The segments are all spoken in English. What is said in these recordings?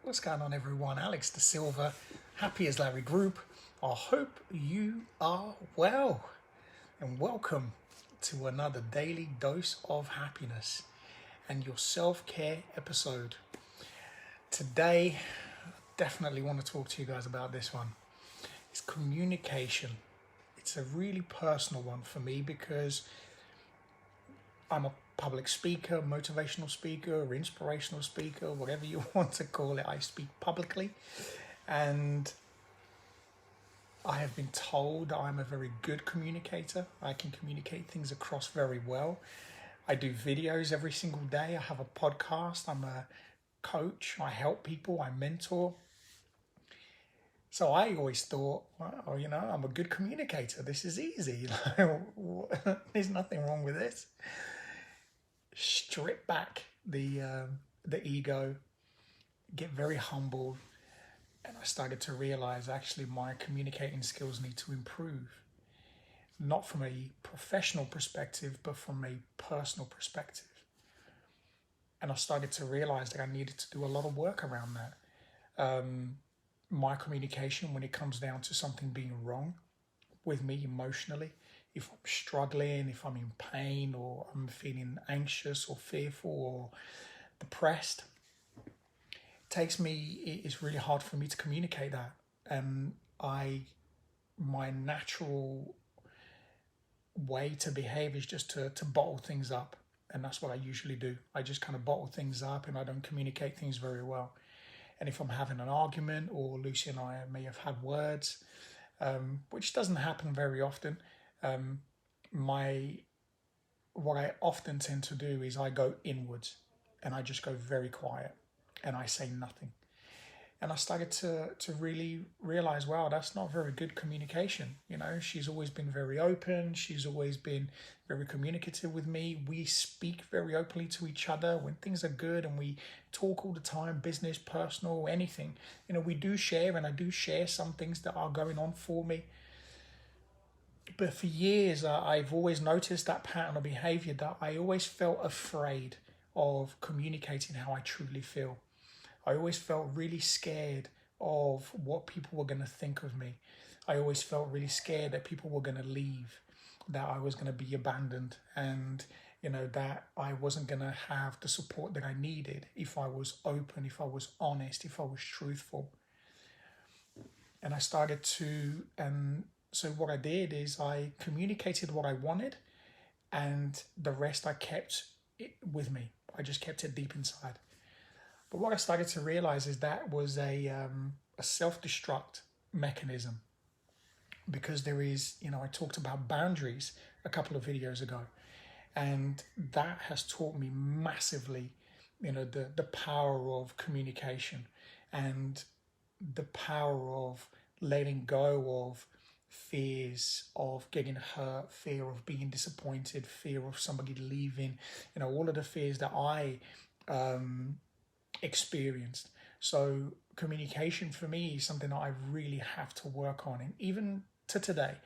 What's going on, everyone? Alex De Silva, Happy as Larry Group. I hope you are well, and welcome to another daily dose of happiness and your self-care episode. Today, I definitely want to talk to you guys about this one. It's communication. It's a really personal one for me because I'm a public speaker, motivational speaker, inspirational speaker, whatever you want to call it. I speak publicly, and I have been told I'm a very good communicator. I can communicate things across very well. I do videos every single day. I have a podcast. I'm a coach. I help people. I mentor. So I always thought, well, I'm a good communicator. This is easy. There's nothing wrong with this. Strip back the ego, get very humble, and I started to realize actually my communicating skills need to improve, not from a professional perspective, but from a personal perspective. And I started to realize that I needed to do a lot of work around that. My communication, when it comes down to something being wrong with me emotionally, if I'm struggling, if I'm in pain, or I'm feeling anxious or fearful or depressed, it's really hard for me to communicate that. And my natural way to behave is just to bottle things up. And that's what I usually do. I just kind of bottle things up and I don't communicate things very well. And if I'm having an argument, or Lucy and I may have had words, which doesn't happen very often, what I often tend to do is I go inwards and I just go very quiet and I say nothing. And I started to really realize, wow, that's not very good communication. She's always been very open. She's always been very communicative with me. We speak very openly to each other when things are good, and we talk all the time, business, personal, anything. We do share, and I do share some things that are going on for me. But for years, I've always noticed that pattern of behavior, that I always felt afraid of communicating how I truly feel. I always felt really scared of what people were going to think of me. I always felt really scared that people were going to leave, that I was going to be abandoned, and that I wasn't going to have the support that I needed if I was open, if I was honest, if I was truthful. And I started to, so what I did is I communicated what I wanted, and the rest I kept it with me. I just kept it deep inside. But what I started to realize is that was a self-destruct mechanism, because there is, I talked about boundaries a couple of videos ago, and that has taught me massively, the power of communication and the power of letting go of fears of getting hurt, fear of being disappointed, fear of somebody leaving, all of the fears that I experienced. So communication for me is something that I really have to work on, and even to today,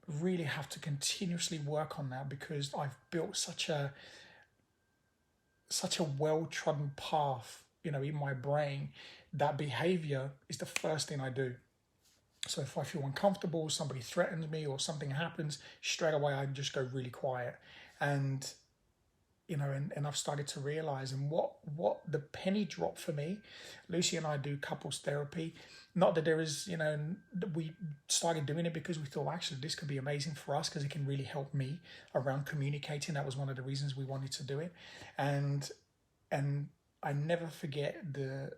really have to continuously work on that, because I've built such a well-trodden path, in my brain, that behavior is the first thing I do. So if I feel uncomfortable, somebody threatens me or something happens, straight away I just go really quiet. And and I've started to realize, and what the penny drop for me, Lucy and I do couples therapy. Not that there is, we started doing it because we thought, actually, this could be amazing for us because it can really help me around communicating. That was one of the reasons we wanted to do it. And I never forget the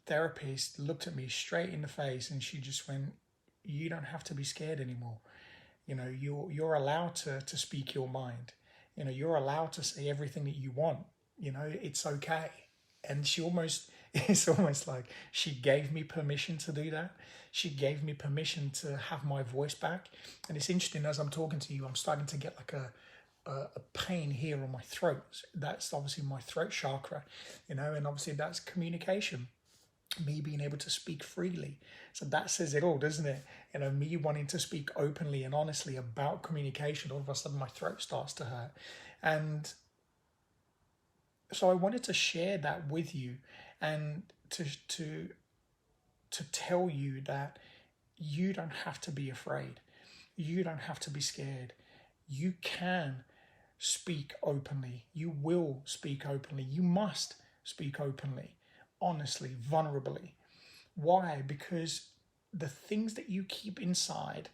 therapist looked at me straight in the face, and she just went, "You don't have to be scared anymore. You're allowed to speak your mind. You're allowed to say everything that you want. It's okay." And it's almost like she gave me permission to do that. She gave me permission to have my voice back. And it's interesting, as I'm talking to you, I'm starting to get like a pain here on my throat. That's obviously my throat chakra, and obviously that's communication. Me being able to speak freely. So that says it all, doesn't it? Me wanting to speak openly and honestly about communication, all of a sudden my throat starts to hurt. And So I wanted to share that with you, and to tell you that you don't have to be afraid. You don't have to be scared. You can speak openly. You will speak openly. You must speak openly, honestly, vulnerably. Why? Because the things that you keep inside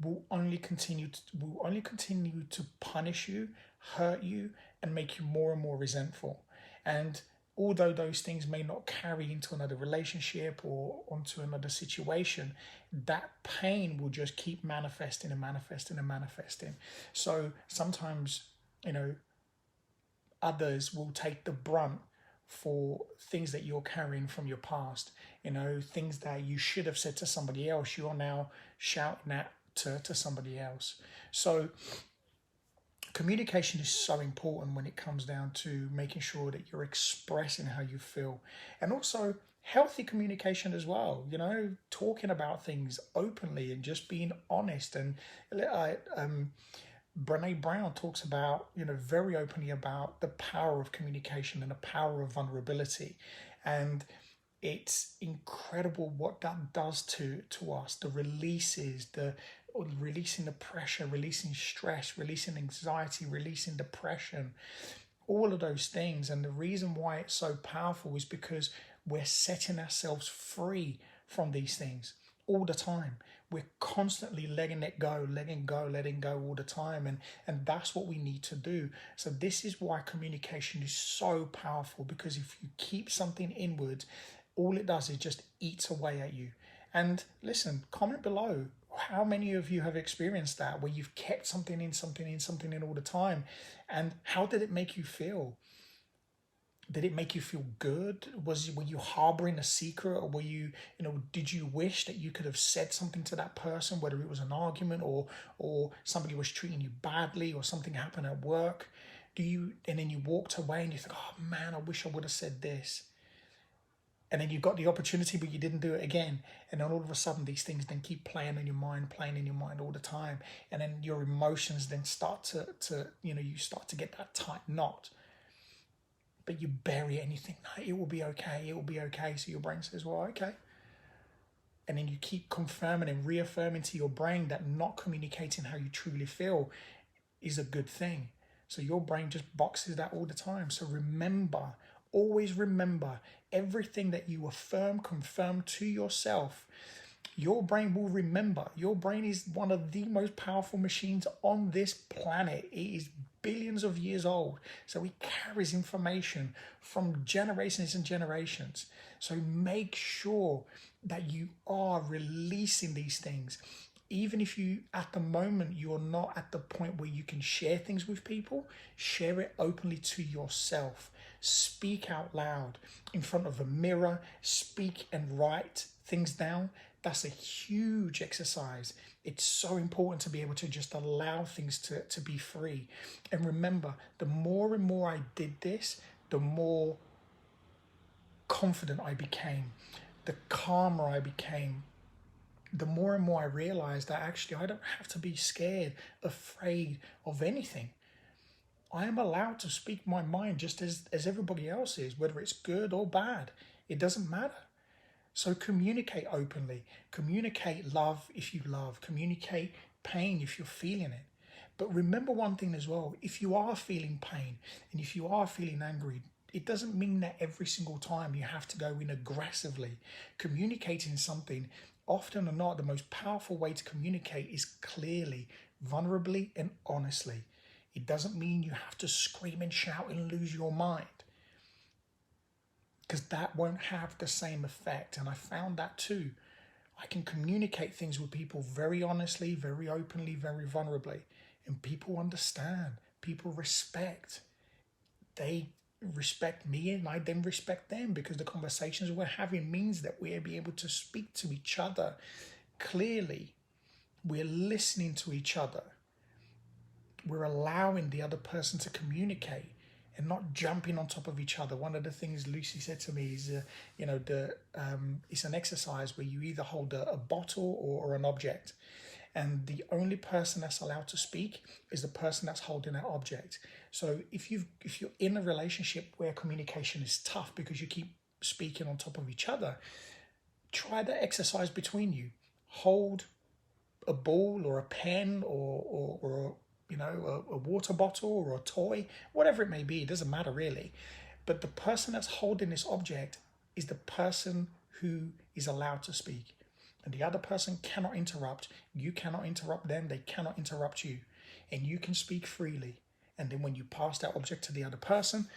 will only continue to punish you, hurt you, and make you more and more resentful. And although those things may not carry into another relationship or onto another situation, that pain will just keep manifesting and manifesting and manifesting. So sometimes, you know, others will take the brunt for things that you're carrying from your past. Things that you should have said to somebody else, you're now shouting at to somebody else. So communication is so important when it comes down to making sure that you're expressing how you feel, and also healthy communication as well. Talking about things openly and just being honest. And Brene Brown talks about, very openly about the power of communication and the power of vulnerability. And it's incredible what that does to us. The releases, releasing the pressure, releasing stress, releasing anxiety, releasing depression, all of those things. And the reason why it's so powerful is because we're setting ourselves free from these things all the time. We're constantly letting it go, letting go all the time. And that's what we need to do. So this is why communication is so powerful, because if you keep something inward, all it does is just eats away at you. And listen, comment below, how many of you have experienced that, where you've kept something in all the time? And how did it make you feel? Did it make you feel good? Were you harboring a secret, or did you wish that you could have said something to that person, whether it was an argument or somebody was treating you badly, or something happened at work? And then you walked away and you think, oh man, I wish I would have said this. And then you got the opportunity, but you didn't do it again. And then all of a sudden, these things then keep playing in your mind all the time. And then your emotions then start to you start to get that tight knot. But you bury it and you think, no, it will be okay. So your brain says, well, okay. And then you keep confirming and reaffirming to your brain that not communicating how you truly feel is a good thing. So your brain just boxes that all the time. So remember, always remember, everything that you confirm to yourself, your brain will remember. Your brain is one of the most powerful machines on this planet. It is billions of years old. So it carries information from generations and generations. So make sure that you are releasing these things. Even if at the moment, you're not at the point where you can share things with people, share it openly to yourself. Speak out loud in front of a mirror, speak and write things down. That's a huge exercise. It's so important to be able to just allow things to be free. And remember, the more and more I did this, the more confident I became, the calmer I became, the more and more I realized that actually I don't have to be scared, afraid of anything. I am allowed to speak my mind just as everybody else is, whether it's good or bad. It doesn't matter. So communicate openly. Communicate love if you love. Communicate pain if you're feeling it. But remember one thing as well. If you are feeling pain and if you are feeling angry, it doesn't mean that every single time you have to go in aggressively. Communicating something, often or not, the most powerful way to communicate is clearly, vulnerably, and honestly. It doesn't mean you have to scream and shout and lose your mind, because that won't have the same effect. And I found that too. I can communicate things with people very honestly, very openly, very vulnerably, and people understand. People respect. They respect me and I then respect them, because the conversations we're having means that we'll be able to speak to each other clearly. We're listening to each other. We're allowing the other person to communicate and not jumping on top of each other. One of the things Lucy said to me is, it's an exercise where you either hold a bottle or an object, And the only person that's allowed to speak is the person that's holding that object. So if you're in a relationship where communication is tough because you keep speaking on top of each other, try the exercise between you. Hold a ball or a pen or a water bottle or a toy, whatever it may be. It doesn't matter really. But the person that's holding this object is the person who is allowed to speak. And the other person cannot interrupt. You cannot interrupt them. They cannot interrupt you. And you can speak freely. And then when you pass that object to the other person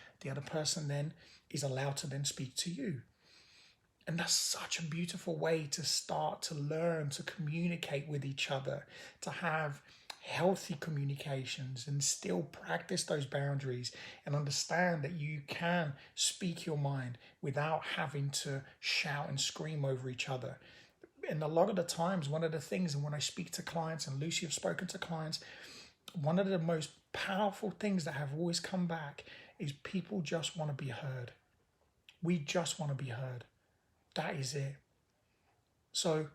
then is allowed to then speak to you. And that's such a beautiful way to start to learn to communicate with each other, to have healthy communications and still practice those boundaries and understand that you can speak your mind without having to shout and scream over each other. And a lot of the times, one of the things, and when I speak to clients, and Lucy have spoken to clients, one of the most powerful things that have always come back is people just want to be heard. We just want to be heard. That is it. So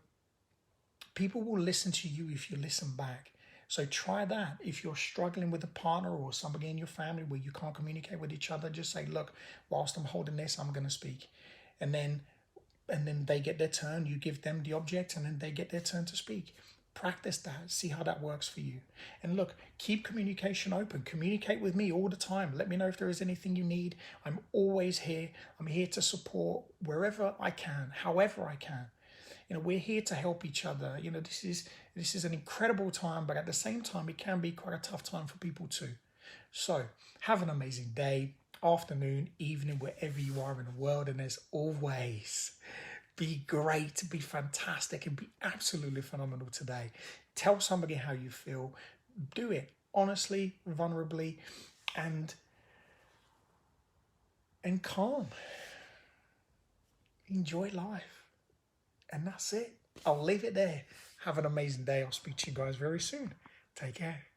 people will listen to you if you listen back. So try that. If you're struggling with a partner or somebody in your family where you can't communicate with each other, just say, look, whilst I'm holding this, I'm going to speak. And then they get their turn, you give them the object, and then they get their turn to speak. Practice that, see how that works for you. And look, keep communication open. Communicate with me all the time. Let me know if there is anything you need. I'm always here. I'm here to support wherever I can, however I can. We're here to help each other. This is an incredible time, but at the same time, it can be quite a tough time for people too. So have an amazing day, afternoon, evening, wherever you are in the world. And as always, be great, be fantastic, and be absolutely phenomenal today. Tell somebody how you feel. Do it honestly, vulnerably, and calm. Enjoy life. And that's it. I'll leave it there. Have an amazing day. I'll speak to you guys very soon. Take care.